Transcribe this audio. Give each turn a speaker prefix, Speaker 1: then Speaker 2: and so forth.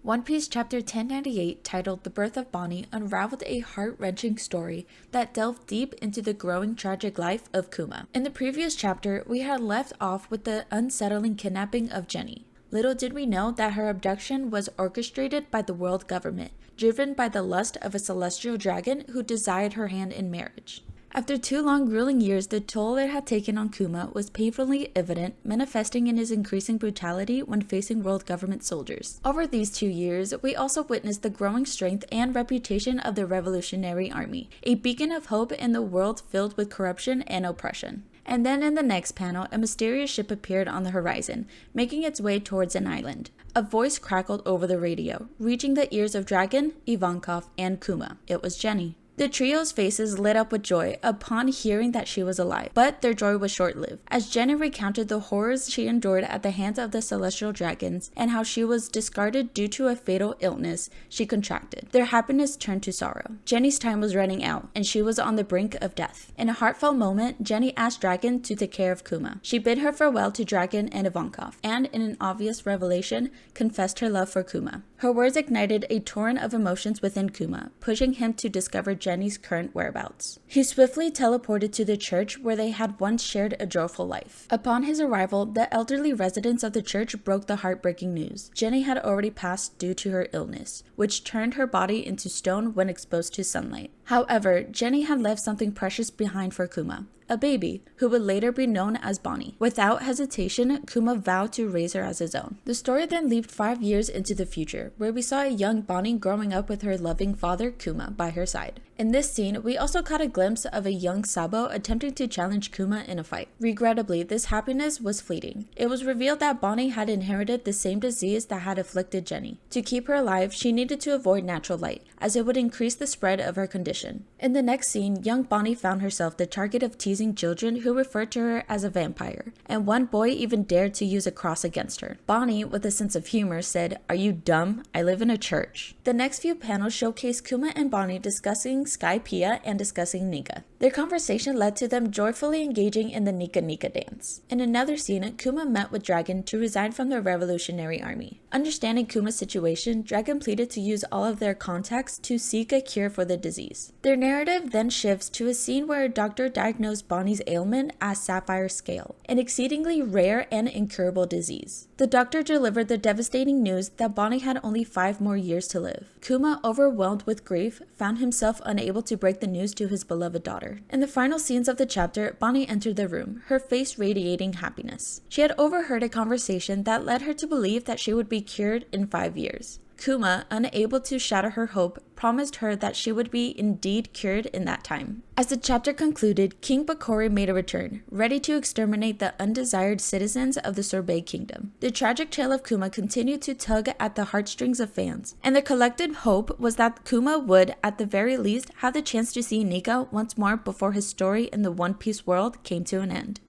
Speaker 1: One Piece chapter 1098, titled The Birth of Bonnie, unraveled a heart-wrenching story that delved deep into the growing tragic life of Kuma. In the previous chapter, we had left off with the unsettling kidnapping of Jenny. Little did we know that her abduction was orchestrated by the world government, driven by the lust of a celestial dragon who desired her hand in marriage. After 2 long grueling years, the toll it had taken on Kuma was painfully evident, manifesting in his increasing brutality when facing world government soldiers. Over these 2 years, we also witnessed the growing strength and reputation of the Revolutionary Army, a beacon of hope in the world filled with corruption and oppression. And then in the next panel, a mysterious ship appeared on the horizon, making its way towards an island. A voice crackled over the radio, reaching the ears of Dragon, Ivankov, and Kuma. It was Jenny. The trio's faces lit up with joy upon hearing that she was alive, but their joy was short-lived, as Jenny recounted the horrors she endured at the hands of the celestial dragons and how she was discarded due to a fatal illness she contracted. Their happiness turned to sorrow. Jenny's time was running out, and she was on the brink of death. In a heartfelt moment, Jenny asked Dragon to take care of Kuma. She bid her farewell to Dragon and Ivankov, and in an obvious revelation, confessed her love for Kuma. Her words ignited a torrent of emotions within Kuma, pushing him to discover Jenny's current whereabouts. He swiftly teleported to the church where they had once shared a joyful life. Upon his arrival, the elderly residents of the church broke the heartbreaking news. Jenny had already passed due to her illness, which turned her body into stone when exposed to sunlight. However, Jenny had left something precious behind for Kuma. A baby, who would later be known as Bonnie. Without hesitation, Kuma vowed to raise her as his own. The story then leaped 5 years into the future, where we saw a young Bonnie growing up with her loving father, Kuma, by her side. In this scene, we also caught a glimpse of a young Sabo attempting to challenge Kuma in a fight. Regrettably, this happiness was fleeting. It was revealed that Bonnie had inherited the same disease that had afflicted Jenny. To keep her alive, she needed to avoid natural light, as it would increase the spread of her condition. In the next scene, young Bonnie found herself the target of teasing children who referred to her as a vampire, and one boy even dared to use a cross against her. Bonnie, with a sense of humor, said, "Are you dumb? I live in a church." The next few panels showcased Kuma and Bonnie discussing Skypiea and discussing Nika. Their conversation led to them joyfully engaging in the Nika Nika dance. In another scene, Kuma met with Dragon to resign from the Revolutionary Army. Understanding Kuma's situation, Dragon pleaded to use all of their contacts to seek a cure for the disease. Their narrative then shifts to a scene where a doctor diagnosed Bonnie's ailment as sapphire scale, an exceedingly rare and incurable disease. The doctor delivered the devastating news that Bonnie had only 5 more years to live. Kuma, overwhelmed with grief, found himself unable to break the news to his beloved daughter. In the final scenes of the chapter, Bonnie entered the room, her face radiating happiness. She had overheard a conversation that led her to believe that she would be cured in 5 years. Kuma, unable to shatter her hope, promised her that she would be indeed cured in that time. As the chapter concluded, King Bakori made a return, ready to exterminate the undesired citizens of the Sorbet Kingdom. The tragic tale of Kuma continued to tug at the heartstrings of fans, and the collective hope was that Kuma would, at the very least, have the chance to see Nika once more before his story in the One Piece world came to an end.